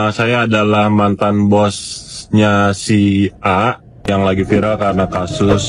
Saya adalah mantan bosnya si A yang lagi viral karena kasus.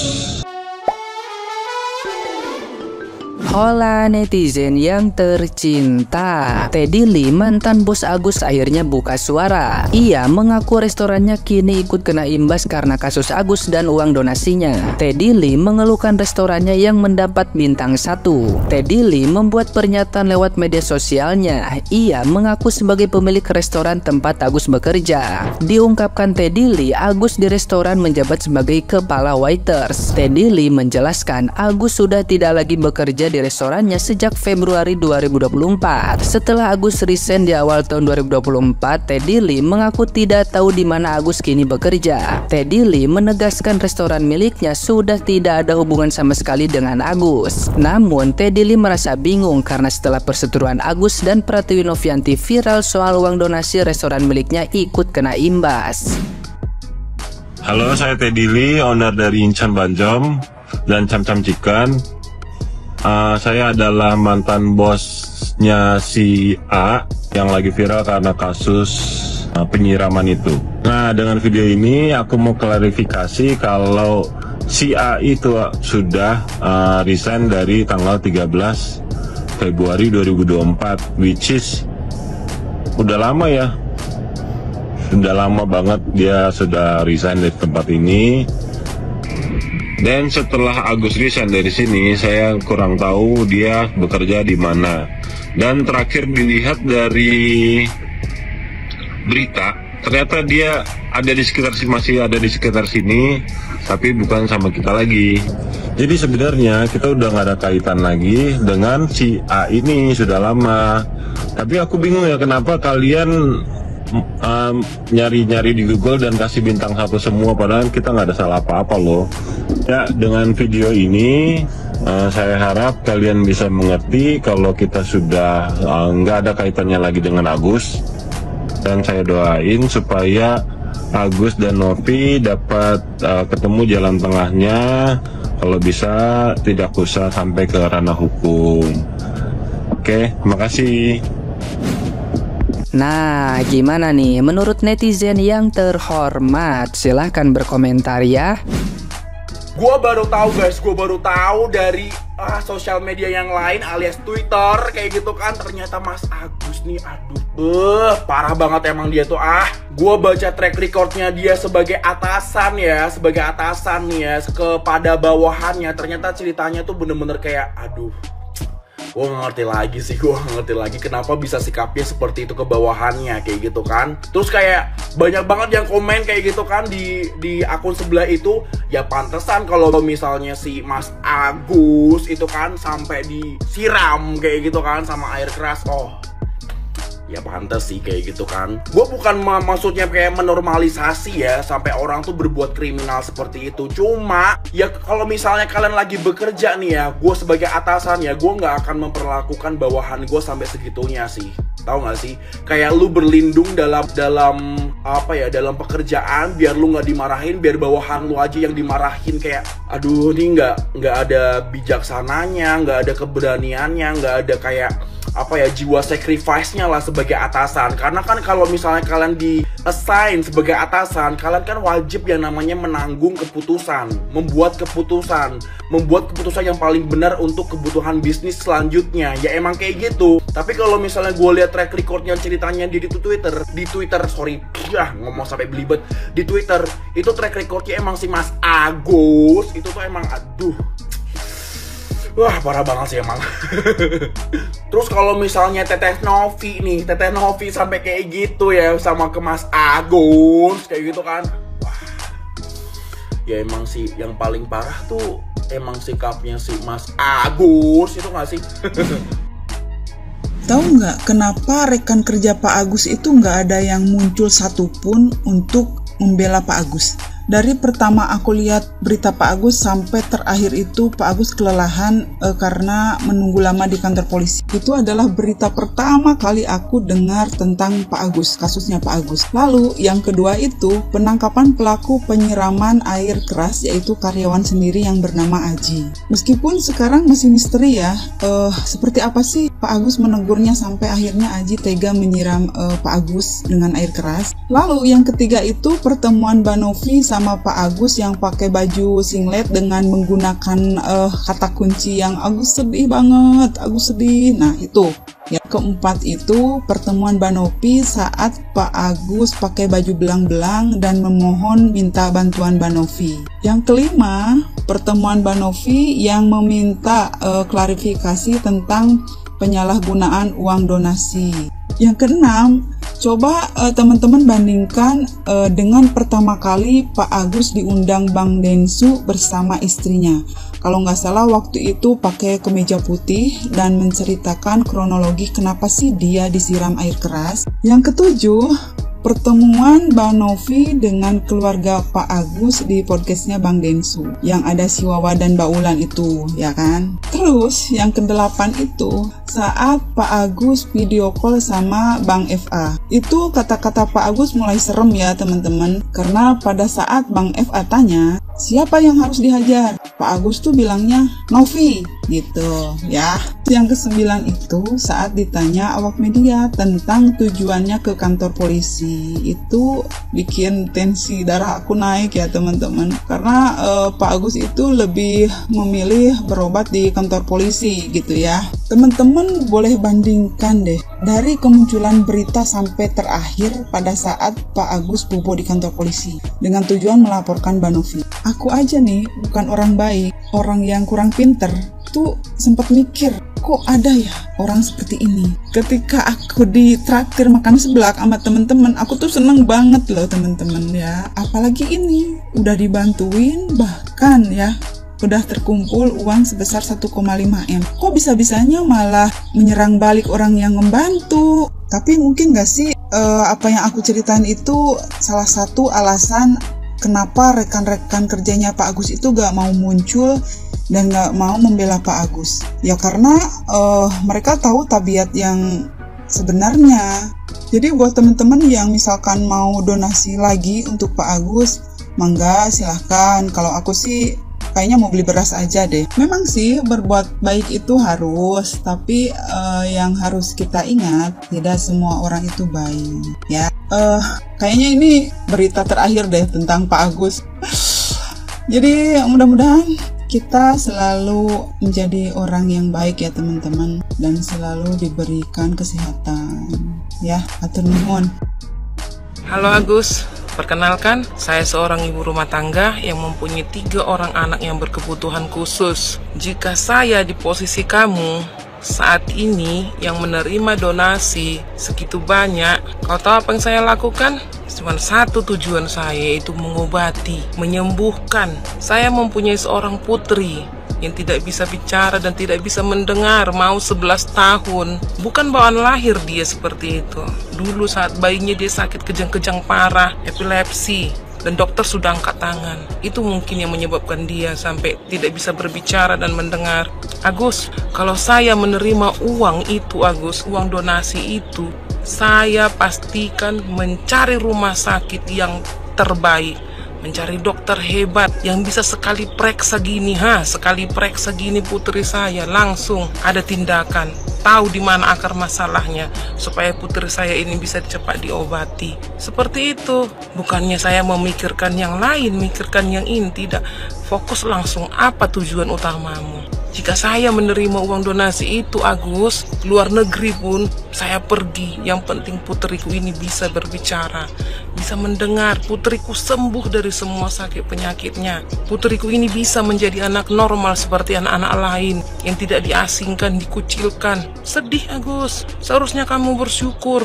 Hola netizen yang tercinta, Teddy Lee mantan bos Agus akhirnya buka suara. Ia mengaku restorannya kini ikut kena imbas karena kasus Agus dan uang donasinya. Teddy Lee mengeluhkan restorannya yang mendapat bintang 1. Teddy Lee membuat pernyataan lewat media sosialnya. Ia mengaku sebagai pemilik restoran tempat Agus bekerja. Diungkapkan Teddy Lee, Agus di restoran menjabat sebagai kepala waiters. Teddy Lee menjelaskan Agus sudah tidak lagi bekerja di restorannya sejak Februari 2024. Setelah Agus resign di awal tahun 2024, Teddy Lee mengaku tidak tahu di mana Agus kini bekerja. Teddy Lee menegaskan restoran miliknya sudah tidak ada hubungan sama sekali dengan Agus. Namun Teddy Lee merasa bingung karena setelah perseteruan Agus dan Pratiwi Novianti viral soal uang donasi restoran miliknya ikut kena imbas. Halo, saya Teddy Lee, owner dari Incan Banjom dan Cam Cam Chicken. Saya adalah mantan bosnya si A yang lagi viral karena kasus penyiraman itu. Nah, dengan video ini aku mau klarifikasi kalau si A itu sudah resign dari tanggal 13 Februari 2024, which is udah lama ya. Udah lama banget dia sudah resign dari tempat ini. Dan setelah Agus resign dari sini, saya kurang tahu dia bekerja di mana. Dan terakhir dilihat dari berita, ternyata dia ada di sekitar masih ada di sekitar sini, tapi bukan sama kita lagi. Jadi sebenarnya kita udah nggak ada kaitan lagi dengan si A ini sudah lama. Tapi aku bingung ya kenapa kalian nyari-nyari di Google dan kasih bintang 1 semua, padahal kita nggak ada salah apa-apa loh. Ya, dengan video ini saya harap kalian bisa mengerti kalau kita sudah nggak ada kaitannya lagi dengan Agus, dan saya doain supaya Agus dan Novi dapat ketemu jalan tengahnya, kalau bisa tidak usah sampai ke ranah hukum. Oke, terima kasih. Nah, gimana nih menurut netizen yang terhormat? Silahkan berkomentar ya. Gua baru tahu guys, gua baru tahu dari sosial media yang lain alias Twitter kayak gitu kan, ternyata Mas Agus nih, aduh, parah banget emang dia tuh. Gua baca track recordnya dia sebagai atasan nih ya kepada bawahannya, ternyata ceritanya tuh bener-bener kayak aduh. Gue gak ngerti lagi kenapa bisa sikapnya seperti itu ke bawahannya kayak gitu kan. Terus kayak banyak banget yang komen kayak gitu kan di akun sebelah itu. Ya pantesan kalau misalnya si Mas Agus itu kan sampai disiram kayak gitu kan sama air keras. Oh, ya pantas sih kayak gitu kan. Gue bukan maksudnya kayak menormalisasi ya sampai orang tuh berbuat kriminal seperti itu. Cuma ya kalau misalnya kalian lagi bekerja nih ya, gue sebagai atasan ya, gue nggak akan memperlakukan bawahan gue sampai segitunya sih. Tahu nggak sih? Kayak lu berlindung dalam pekerjaan biar lu nggak dimarahin, biar bawahan lu aja yang dimarahin. Kayak aduh, ini nggak ada bijaksananya, nggak ada keberaniannya, nggak ada kayak jiwa sacrifice-nya lah sebagai atasan. Karena kan kalau misalnya kalian di assign sebagai atasan, kalian kan wajib yang namanya menanggung keputusan, membuat keputusan yang paling benar untuk kebutuhan bisnis selanjutnya. Ya emang kayak gitu. Tapi kalau misalnya gue lihat track recordnya ceritanya di Twitter, ngomong sampai belibet, di Twitter itu track recordnya emang si Mas Agus itu tuh emang aduh. Wah, parah banget sih emang. Terus kalau misalnya Teteh Novi sampai kayak gitu ya sama ke Mas Agus kayak gitu kan. Wah, ya emang sih yang paling parah tuh emang sikapnya si Mas Agus itu gak sih? Tahu nggak kenapa rekan kerja Pak Agus itu nggak ada yang muncul satupun untuk membela Pak Agus? Dari pertama aku lihat berita Pak Agus sampai terakhir itu Pak Agus kelelahan karena menunggu lama di kantor polisi. Itu adalah berita pertama kali aku dengar tentang Pak Agus, kasusnya Pak Agus. Lalu yang kedua itu penangkapan pelaku penyiraman air keras, yaitu karyawan sendiri yang bernama Aji. Meskipun sekarang masih misteri ya, seperti apa sih Pak Agus menegurnya sampai akhirnya Aji tega menyiram Pak Agus dengan air keras. Lalu yang ketiga itu pertemuan Mbak Novi sama Pak Agus yang pakai baju singlet dengan menggunakan kata kunci yang Agus sedih banget, Agus sedih. Nah itu. Yang keempat itu pertemuan Mbak Novi saat Pak Agus pakai baju belang-belang dan memohon minta bantuan Mbak Novi. Yang kelima, pertemuan Mbak Novi yang meminta klarifikasi tentang penyalahgunaan uang donasi. Yang keenam, coba teman-teman bandingkan dengan pertama kali Pak Agus diundang Bang Densu bersama istrinya. Kalau nggak salah waktu itu pakai kemeja putih dan menceritakan kronologi kenapa sih dia disiram air keras. Yang ketujuh, pertemuan Mbak Novi dengan keluarga Pak Agus di podcastnya Bang Densu yang ada si Wawa dan Mbak Ulan itu, ya kan? Terus yang kedelapan itu saat Pak Agus video call sama Bang FA. Itu kata-kata Pak Agus mulai serem ya teman-teman, karena pada saat Bang FA tanya siapa yang harus dihajar, Pak Agus tuh bilangnya Novi gitu ya. Yang kesembilan itu saat ditanya awak media tentang tujuannya ke kantor polisi, itu bikin tensi darah aku naik ya teman-teman, karena Pak Agus itu lebih memilih berobat di kantor polisi gitu ya. Teman-teman boleh bandingkan deh dari kemunculan berita sampai terakhir pada saat Pak Agus bobo di kantor polisi dengan tujuan melaporkan Mbak Novi. Aku aja nih bukan orang baik, orang yang kurang pinter, tuh sempat mikir kok ada ya orang seperti ini. Ketika aku ditraktir makan seblak sama temen-temen, aku tuh seneng banget loh temen-temen ya. Apalagi ini udah dibantuin, bahkan ya udah terkumpul uang sebesar 1,5 M. Kok bisa-bisanya malah menyerang balik orang yang membantu? Tapi mungkin gak sih apa yang aku ceritain itu salah satu alasan kenapa rekan-rekan kerjanya Pak Agus itu gak mau muncul dan gak mau membela Pak Agus. Ya karena mereka tahu tabiat yang sebenarnya. Jadi buat teman-teman yang misalkan mau donasi lagi untuk Pak Agus, mangga silahkan. Kalau aku sih kayaknya mau beli beras aja deh. Memang sih berbuat baik itu harus, tapi yang harus kita ingat tidak semua orang itu baik ya. Kayaknya ini berita terakhir deh tentang Pak Agus. Jadi mudah-mudahan kita selalu menjadi orang yang baik ya teman-teman, dan selalu diberikan kesehatan ya. Hatur nuhun. Halo Agus, perkenalkan saya seorang ibu rumah tangga yang mempunyai 3 orang anak yang berkebutuhan khusus. Jika saya di posisi kamu saat ini yang menerima donasi segitu banyak, kau tahu apa yang saya lakukan? Cuma satu tujuan saya, yaitu mengobati, menyembuhkan. Saya mempunyai seorang putri yang tidak bisa bicara dan tidak bisa mendengar, mau 11 tahun. Bukan bawaan lahir dia seperti itu. Dulu saat bayinya dia sakit kejang-kejang parah, epilepsi, dan dokter sudah angkat tangan. Itu mungkin yang menyebabkan dia sampai tidak bisa berbicara dan mendengar. Agus, kalau saya menerima uang itu, Agus, uang donasi itu, saya pastikan mencari rumah sakit yang terbaik, mencari dokter hebat yang bisa sekali periksa gini putri saya, langsung ada tindakan, tahu di mana akar masalahnya supaya putri saya ini bisa cepat diobati. Seperti itu. Bukannya saya memikirkan yang lain, mikirkan yang ini, tidak. Fokus langsung apa tujuan utamamu. Jika saya menerima uang donasi itu, Agus, luar negeri pun saya pergi. Yang penting putriku ini bisa berbicara, bisa mendengar, putriku sembuh dari semua sakit penyakitnya. Putriku ini bisa menjadi anak normal seperti anak-anak lain yang tidak diasingkan, dikucilkan. Sedih, Agus. Seharusnya kamu bersyukur.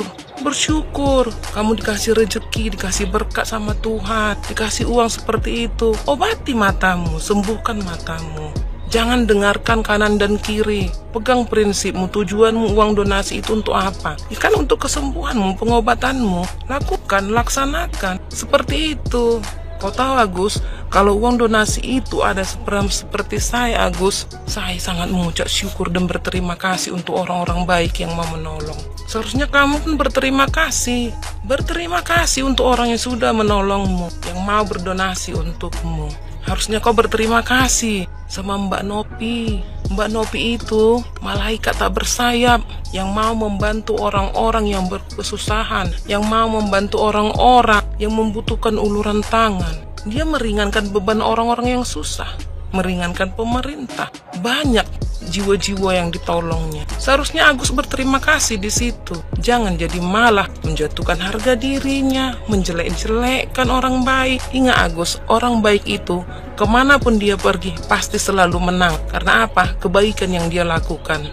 Kamu dikasih rezeki, dikasih berkat sama Tuhan, dikasih uang seperti itu. Obati matamu, sembuhkan matamu. Jangan dengarkan kanan dan kiri. Pegang prinsipmu, tujuanmu uang donasi itu untuk apa? Kan untuk kesembuhanmu, pengobatanmu. Lakukan, laksanakan. Seperti itu. Kau tahu, Agus, kalau uang donasi itu ada seperti saya, Agus, saya sangat mengucap syukur dan berterima kasih untuk orang-orang baik yang mau menolong. Seharusnya kamu pun berterima kasih. Berterima kasih untuk orang yang sudah menolongmu, yang mau berdonasi untukmu. Harusnya kau berterima kasih sama Mbak Novi. Mbak Novi itu malaikat tak bersayap yang mau membantu orang-orang yang berkesusahan, yang mau membantu orang-orang yang membutuhkan uluran tangan. Dia meringankan beban orang-orang yang susah, meringankan pemerintah. Banyak jiwa-jiwa yang ditolongnya. Seharusnya Agus berterima kasih di situ. Jangan jadi malah menjatuhkan harga dirinya, menjelek-jelekkan orang baik. Ingat Agus, orang baik itu kemanapun dia pergi pasti selalu menang. Karena apa? Kebaikan yang dia lakukan,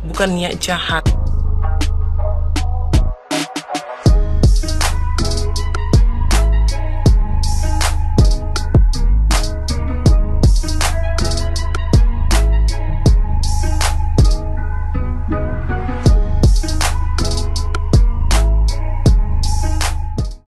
bukan niat jahat.